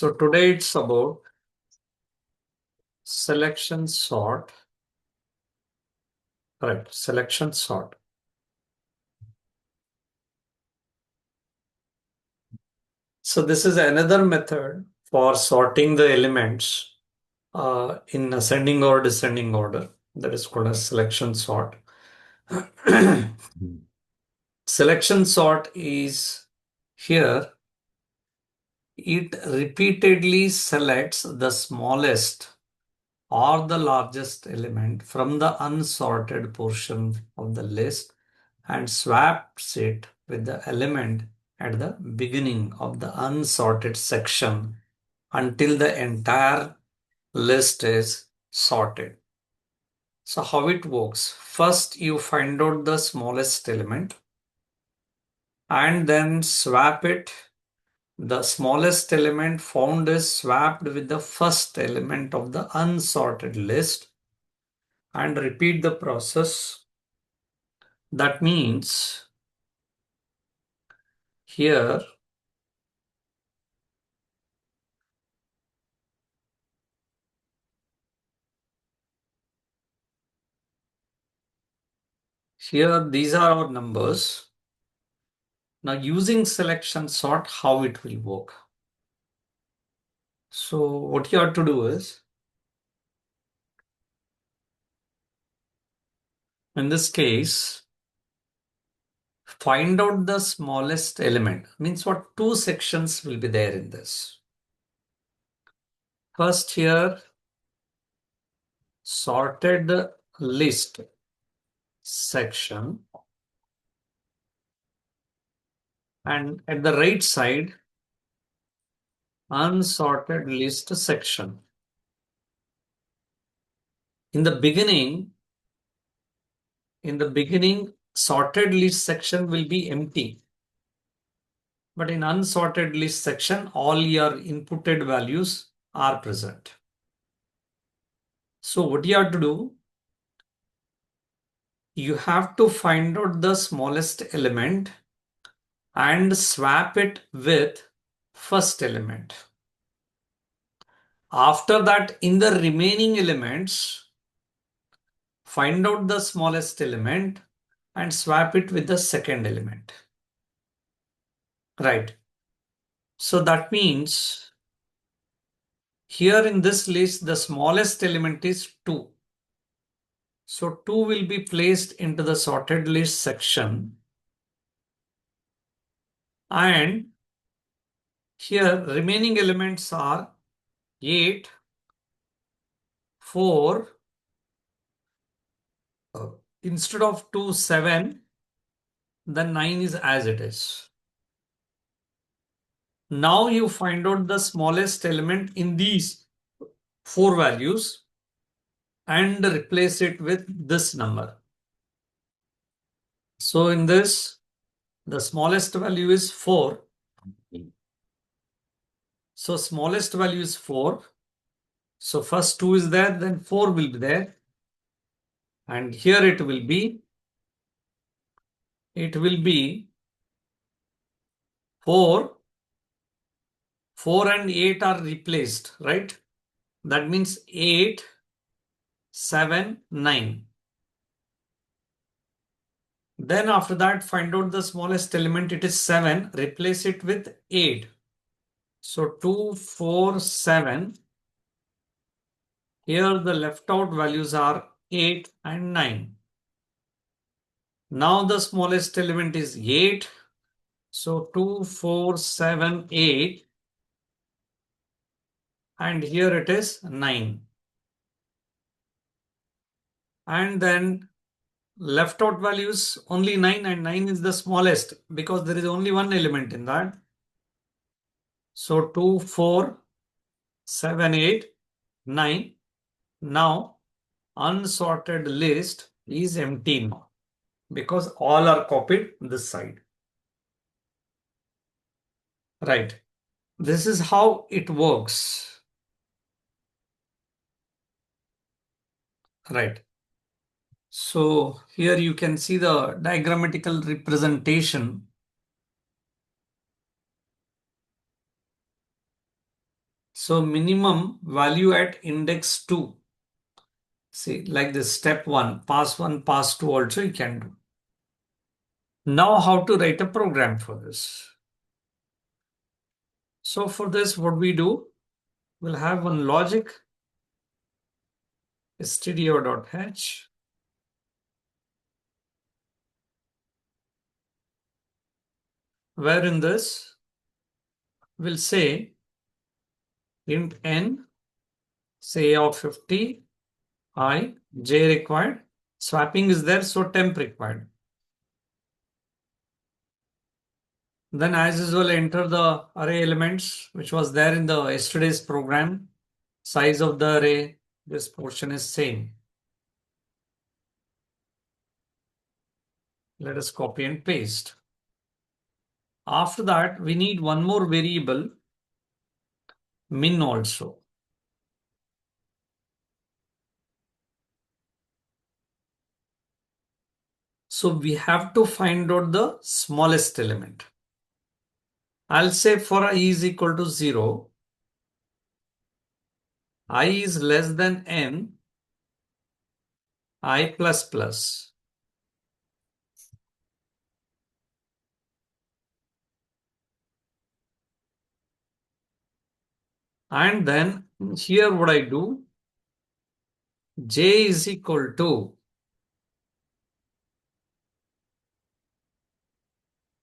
So today it's about selection sort. Correct, selection sort. So this is another method for sorting the elements in ascending or descending order. That is called as selection sort. Selection sort is here. It repeatedly selects the smallest or the largest element from the unsorted portion of the list and swaps it with the element at the beginning of the unsorted section until the entire list is sorted. So how it works? First, you find out the smallest element and then swap it. The smallest element found is swapped with the first element of the unsorted list and repeat the process. That means here these are our numbers. Now using selection sort, how it will work. So what you have to do is, in this case, find out the smallest element. Means what? Two sections will be there in this. First here, sorted list section, and at the right side, unsorted list section. In the beginning, sorted list section will be empty. But in unsorted list section, all your inputted values are present. So what you have to do, you have to find out the smallest element and swap it with first element. After that, in the remaining elements, find out the smallest element and swap it with the second element. Right. So that means here in this list, the smallest element is 2. So 2 will be placed into the sorted list section. And here remaining elements are 8, 4, instead of 2, 7, then 9 is as it is. Now you find out the smallest element in these 4 values and replace it with this number. So in this, the smallest value is 4. So smallest value is 4. So first 2 is there, then 4 will be there. And here it will be 4. 4 and 8 are replaced, right? That means 8, 7, 9. Then after that, find out the smallest element. It is 7. Replace it with 8. So 2, 4, 7. Here the left out values are 8 and 9. Now the smallest element is 8. So 2, 4, 7, 8. And here it is 9. And then left out values only 9, and 9 is the smallest because there is only one element in that. So 2, 4, 7, 8, 9. Now unsorted list is empty now because all are copied this side. Right. This is how it works. Right. So here you can see the diagrammatical representation. So minimum value at index 2. See, like this, step 1, pass 1, pass 2 also you can do. Now how to write a program for this? So for this, what we do, we'll have one logic, stdio.h, where in this, we'll say int n, say of 50, I, j required. Swapping is there, so temp required. Then as usual, enter the array elements, which was there in the yesterday's program. Size of the array, this portion is same. Let us copy and paste. After that, we need one more variable, min also. So we have to find out the smallest element. I'll say for I is equal to 0, I is less than n, I plus plus. And then here what I do, j is equal to,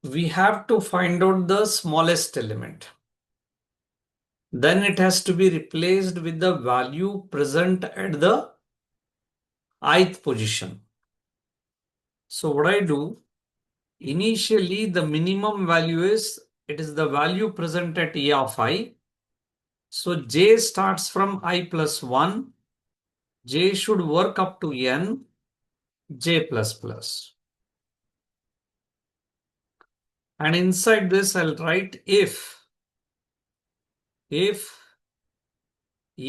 we have to find out the smallest element. Then it has to be replaced with the value present at the ith position. So what I do, initially the minimum value is, it is the value present at a of I. So j starts from I plus 1. J should work up to n, j plus plus. And inside this I'll write if a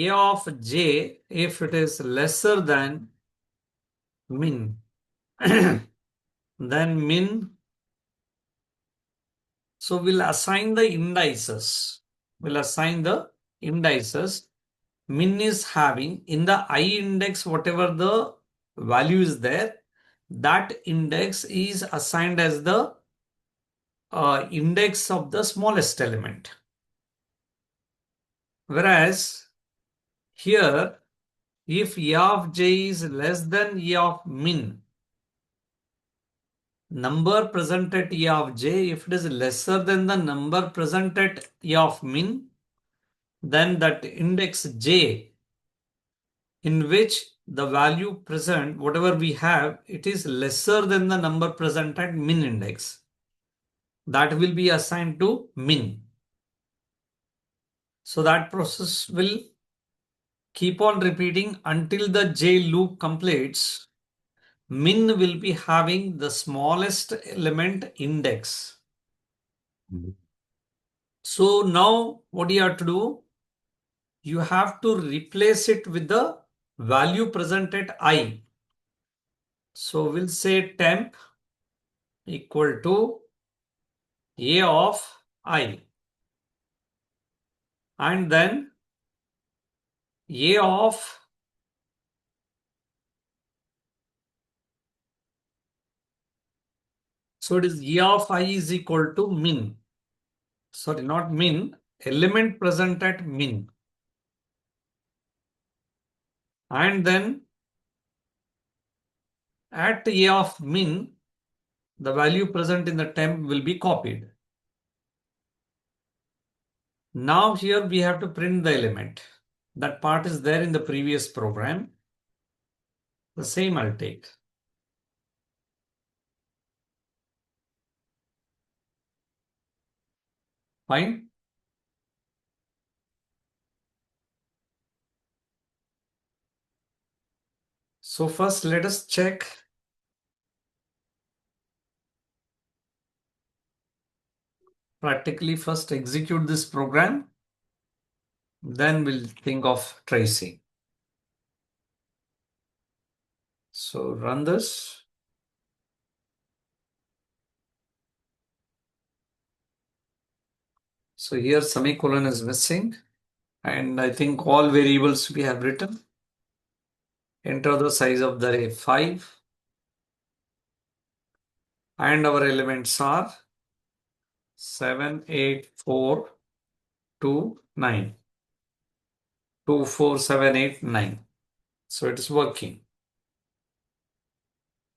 of j, if it is lesser than min, then min. So we'll assign the indices. We'll assign the indices. Min is having in the I index, whatever the value is there, that index is assigned as the index of the smallest element. Whereas here, if a of j is less than a of min, number present at a of j, if it is lesser than the number present at a of min, then that index j, in which the value present, whatever we have, it is lesser than the number present at min index, that will be assigned to min. So that process will keep on repeating until the j loop completes. Min will be having the smallest element index. So now what you have to do, you have to replace it with the value present at I. So we'll say temp equal to a of I, and then a of, so it is a of I is equal to min, sorry, not min, element present at min, and then at a of min, the value present in the temp will be copied. Now here we have to print the element. That part is there in the previous program. The same I'll take. Fine. So first let us check. Practically first execute this program. Then we'll think of tracing. So run this. So here semicolon is missing. And I think all variables we have written. Enter the size of the array 5. And our elements are 7, 8, 4, 2, 9. 2, 4, 7, 8, 9. So it is working.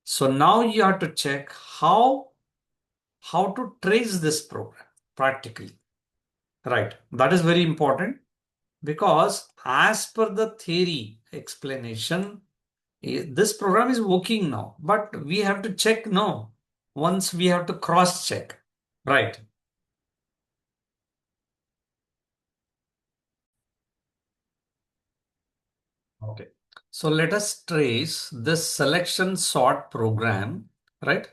So now you have to check how to trace this program practically. Right. That is very important because as per the theory explanation, this program is working now, but we have to check now. Once we have to cross check. Right. Okay. So let us trace this selection sort program, right?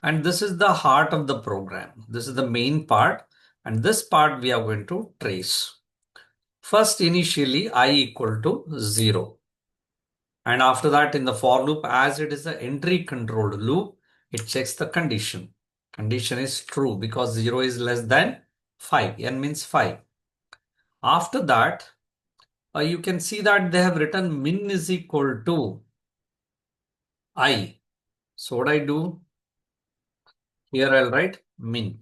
And this is the heart of the program. This is the main part. And this part we are going to trace. First, initially, I equal to 0. And after that, in the for loop, as it is the entry controlled loop, it checks the condition. Condition is true because 0 is less than 5. N means 5. After that, you can see that they have written min is equal to I. So what I do? Here I'll write min.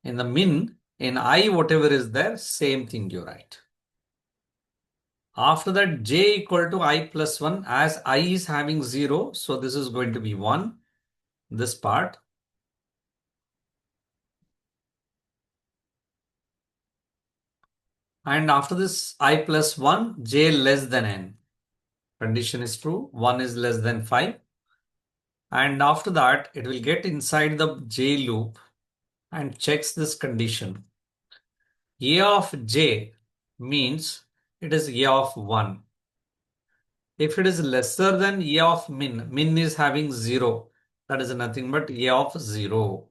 In the min, in I, whatever is there, same thing you write. After that, j equal to I plus 1, as I is having 0. So this is going to be 1, this part. And after this, I plus 1, j less than n. Condition is true. 1 is less than 5. And after that, it will get inside the j loop and checks this condition. A of j means it is A of 1. If it is lesser than A of min is having 0. That is nothing but A of 0.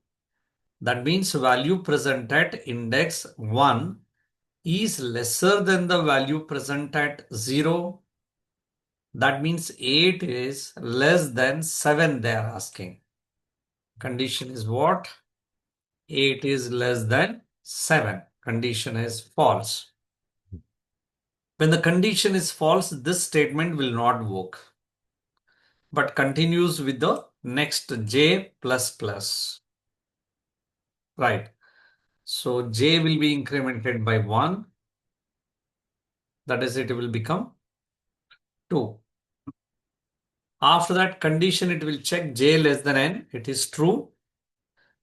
That means value present at index 1 is lesser than the value present at 0. That means 8 is less than 7 they are asking. Condition is what? 8 is less than 7. Condition is false. When the condition is false, this statement will not work, but continues with the next j plus plus. Right. So j will be incremented by 1. That is, it will become 2. After that condition, it will check j less than n. It is true.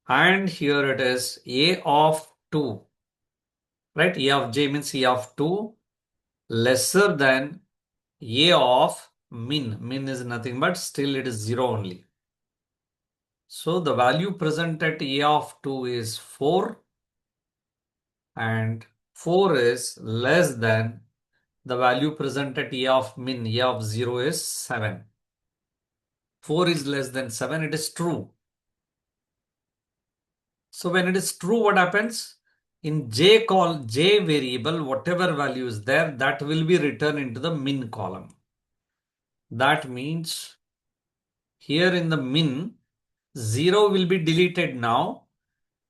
And here it is a of 2. Right. A of j means a of 2 lesser than a of min. Min is nothing but still it is 0 only. So the value present at a of 2 is 4 and 4 is less than the value present at a of min. A of 0 is 7. 4 is less than 7. It is true. So when it is true, what happens? In j variable, whatever value is there, that will be written into the min column. That means here in the min, 0 will be deleted now.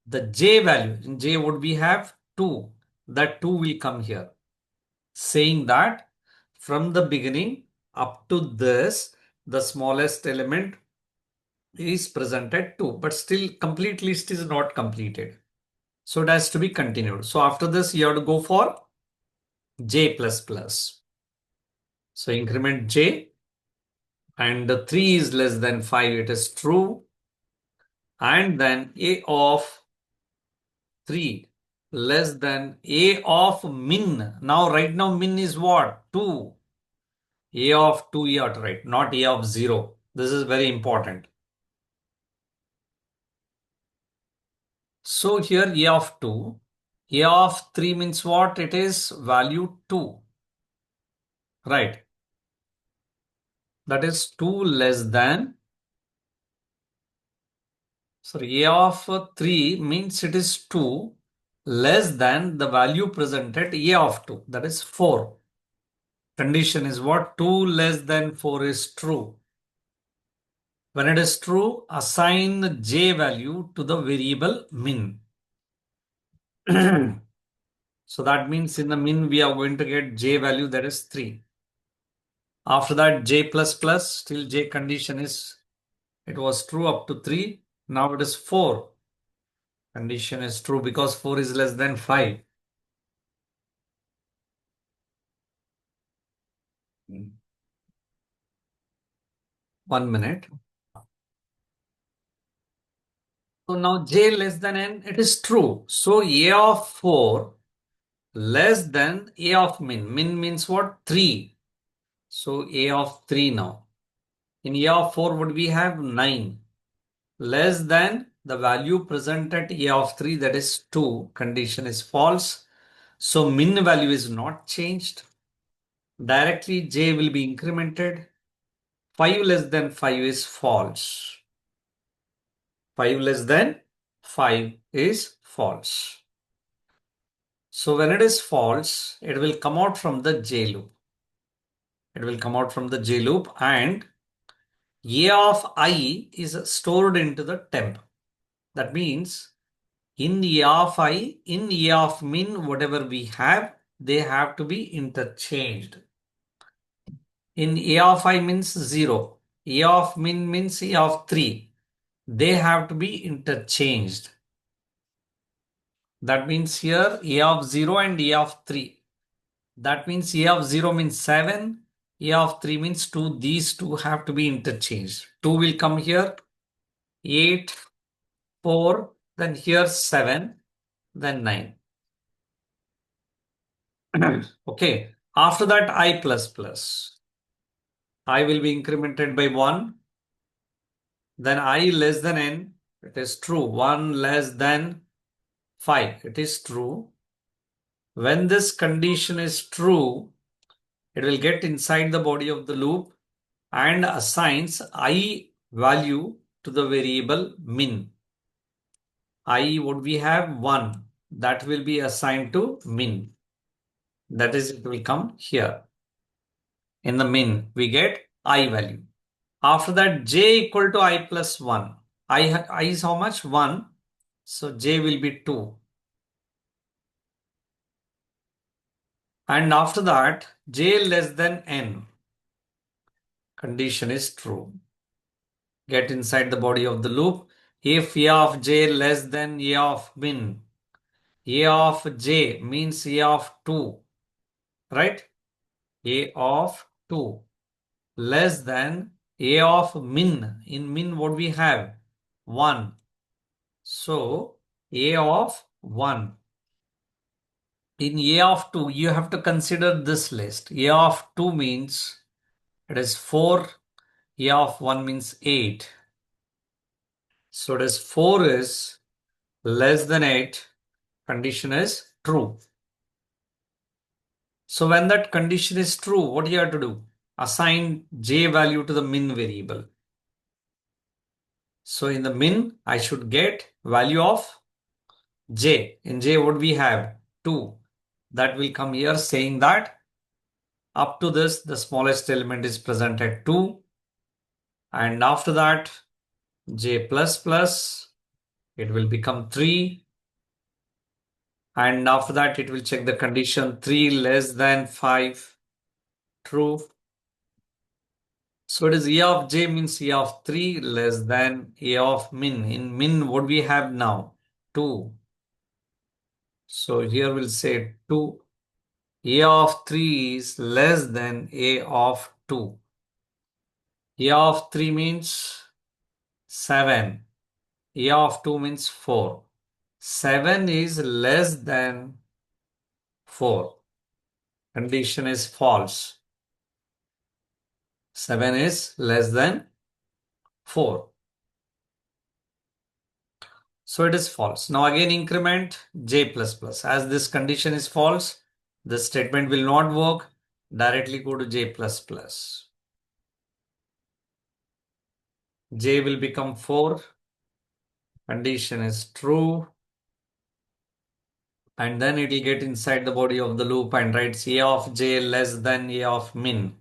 The j value, in j would we have 2. That 2 will come here. Saying that from the beginning up to this, the smallest element is presented 2. But still complete list is not completed. So it has to be continued. So after this, you have to go for j plus plus. So increment j and the 3 is less than 5. It is true. And then a of 3 less than a of min. Now, right now, min is what? 2. A of 2 you have to write, not a of 0. This is very important. So here a of 2. A of 3 means what? It is value 2. Right. That is 2 less than. Sorry, a of 3 means it is 2 less than the value presented a of 2. That is 4. Condition is what? 2 less than 4 is true. When it is true, assign j value to the variable min. So that means in the min we are going to get j value, that is 3. After that j plus plus, still j condition is, it was true up to 3. Now it is 4. Condition is true because 4 is less than 5. 1 minute. So now j less than n, it is true. So a of 4 less than a of min. Min means what? 3. So a of 3 now. In a of 4, what we have? 9. Less than the value present at a of 3, that is 2. Condition is false. So min value is not changed. Directly j will be incremented. 5 less than 5 is false. 5 less than 5 is false. So when it is false, it will come out from the j loop. It will come out from the j loop, and a of I is stored into the temp. That means in a of I, in a of min, whatever we have, they have to be interchanged. In a of I means 0. A of min means a of 3. They have to be interchanged. That means here a of 0 and a of 3. That means a of 0 means 7. A of 3 means 2. These two have to be interchanged. 2 will come here. 8, 4, then here 7, then 9. Okay. After that, I plus plus. I will be incremented by 1. Then I less than n. It is true. 1 less than 5. It is true. When this condition is true, it will get inside the body of the loop and assigns I value to the variable min. I, what we have? 1. That will be assigned to min. That is, it will come here. In the min, we get I value. After that, j equal to I plus 1. I is how much? 1. So j will be 2. And after that, j less than n. Condition is true. Get inside the body of the loop. If a of j less than a of min, a of j means a of 2, right? A of 2 less than a of min. In min, what we have? 1. So a of 1. In a of 2, you have to consider this list. A of 2 means it is 4. A of 1 means 8. So it is 4 is less than 8. Condition is true. So when that condition is true, what do you have to do? Assign j value to the min variable. So in the min, I should get value of j. In j, what we have? 2. That will come here saying that up to this, the smallest element is present at 2. And after that, j plus plus, it will become 3. And after that, it will check the condition 3 less than 5. True. So it is a of j means a of 3 less than a of min. In min, what we have now? 2. So here we'll say 2. A of 3 is less than a of 2. A of 3 means 7. A of 2 means 4. 7 is less than 4. Condition is false. 7 is less than 4. So it is false. Now again increment j plus plus. As this condition is false, this statement will not work. Directly go to j plus plus. J will become 4. Condition is true. And then it will get inside the body of the loop and writes a of j less than a of min.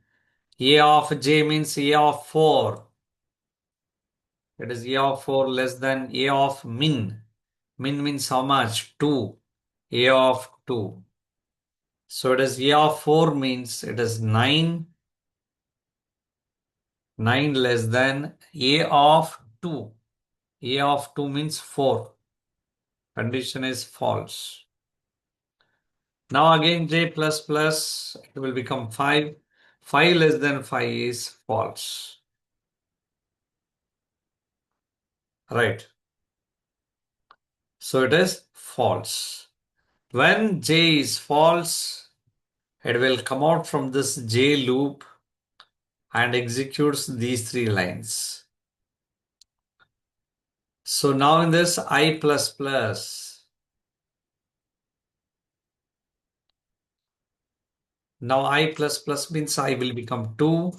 A of j means a of 4. It is a of 4 less than a of min. Min means how much? 2. A of 2. So it is A of 4 means it is 9. 9 less than A of 2. A of 2 means 4. Condition is false. Now again J plus plus, it will become 5. 5 less than 5 is false. Right. So it is false. When J is false, it will come out from this J loop and executes these 3 lines. So now in this I plus plus, now I plus plus means I will become 2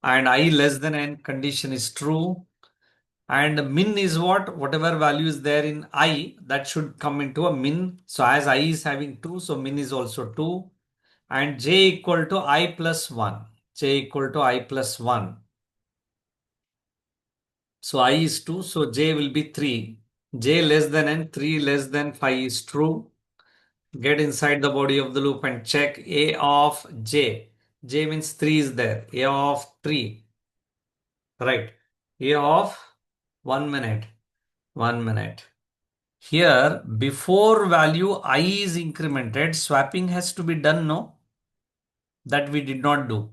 and I less than n condition is true. And min is what? Whatever value is there in I, that should come into a min. So as I is having 2, so min is also 2. And j equal to I plus 1. J equal to I plus 1. So I is 2, so j will be 3. J less than n, 3 less than 5 is true. Get inside the body of the loop and check A of j. J means 3 is there. A of 3. Right. A of 1 minute. 1 minute. Here, before value I is incremented, swapping has to be done, no? That we did not do.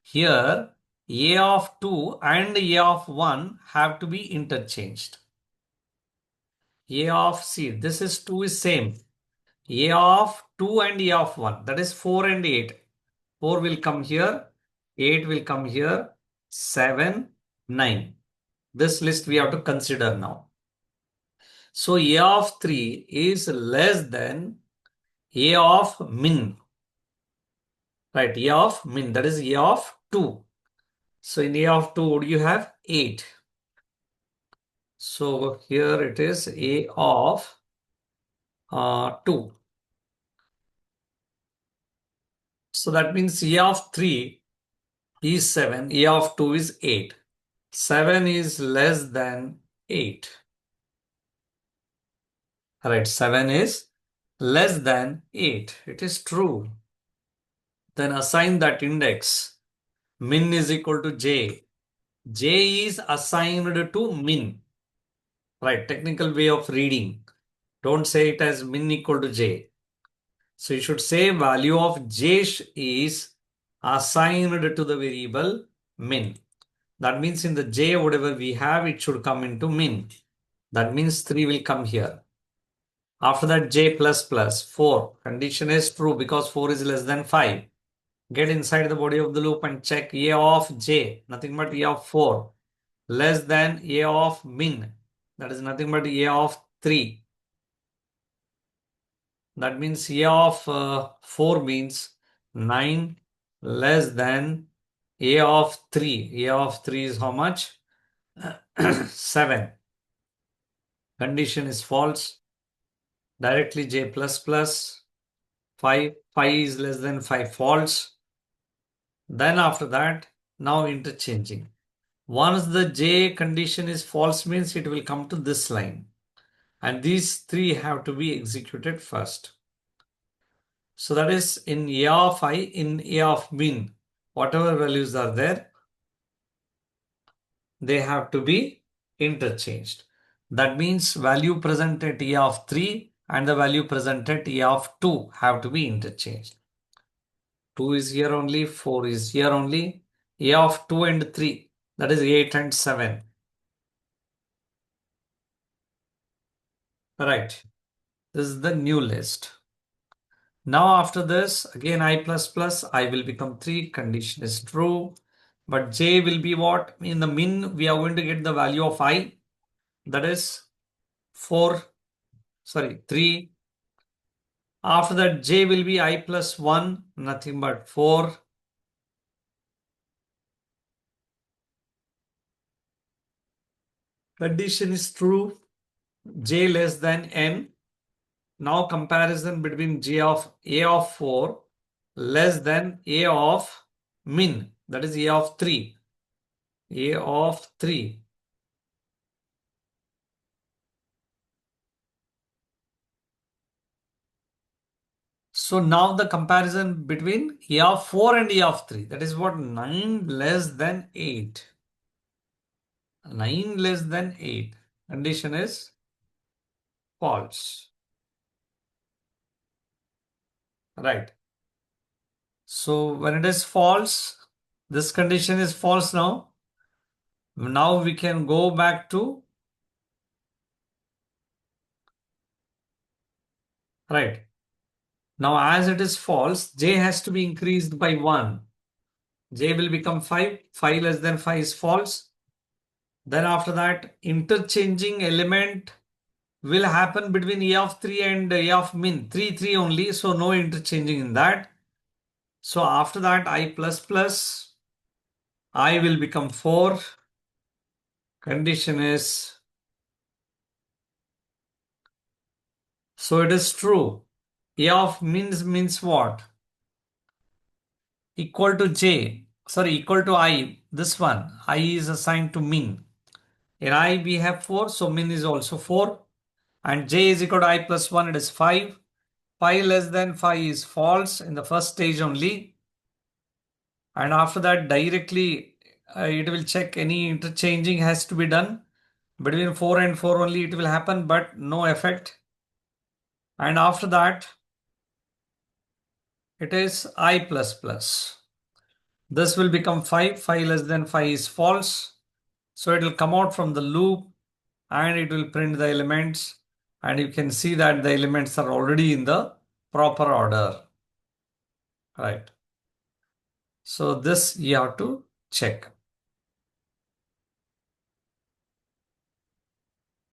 Here, A of 2 and A of 1 have to be interchanged. A of, see, this is 2 is same. A of 2 and A of 1, that is 4 and 8. 4 will come here, 8 will come here, 7, 9. This list we have to consider now. So A of 3 is less than A of min. Right, A of min, that is A of 2. So in A of 2, what do you have? 8. So here it is A of 2. So that means A of 3 is 7, A of 2 is 8. 7 is less than 8. Right, 7 is less than 8. It is true. Then assign that index. Min is equal to j. J is assigned to min. Right, technical way of reading. Don't say it as min equal to j. So you should say value of j is assigned to the variable min. That means in the j, whatever we have, it should come into min. That means 3 will come here. After that, j plus plus 4. Condition is true because 4 is less than 5. Get inside the body of the loop and check A of j, nothing but A of 4, less than A of min. That is nothing but A of 3. That means A of 4 means 9 less than A of 3. A of 3 is how much? 7. Condition is false. Directly j plus plus 5. 5 is less than 5, false. Then after that, now interchanging. Once the j condition is false means it will come to this line. And these 3 have to be executed first. So that is in A of I, in A of min, whatever values are there, they have to be interchanged. That means value present at A of 3 and the value present at A of 2 have to be interchanged. 2 is here only, 4 is here only. A of 2 and 3, that is 8 and 7. Right. This is the new list. Now after this, again I plus plus, I will become 3. Condition is true. But j will be what? In the min, we are going to get the value of I. That is 4. Sorry, 3. After that, j will be I plus 1. Nothing but 4. Condition is true. J less than n. Now comparison between j of a of 4 less than a of min. That is a of 3. A of 3. So now the comparison between E of 4 and E of 3. That is what 9 less than 8. 9 less than 8. Condition is false. Right. So when it is false, this condition is false now. Now we can go back to, right. Now as it is false, j has to be increased by 1. J will become 5. 5 less than 5 is false. Then after that, interchanging element will happen between E of 3 and E of min. 3, 3 only. So no interchanging in that. So after that, I plus plus, I will become 4. Condition is, so it is true. E of means what? Equal to j. Sorry, equal to I. This one. I is assigned to min. In I we have 4. So min is also 4. And j is equal to I plus 1. It is 5. 5 less than 5 is false in the first stage only. And after that, directly it will check any interchanging has to be done. Between 4 and 4 only it will happen, but no effect. And after that, it is I plus plus. This will become 5. 5 less than 5 is false. So it will come out from the loop and it will print the elements. And you can see that the elements are already in the proper order. Right. So this you have to check.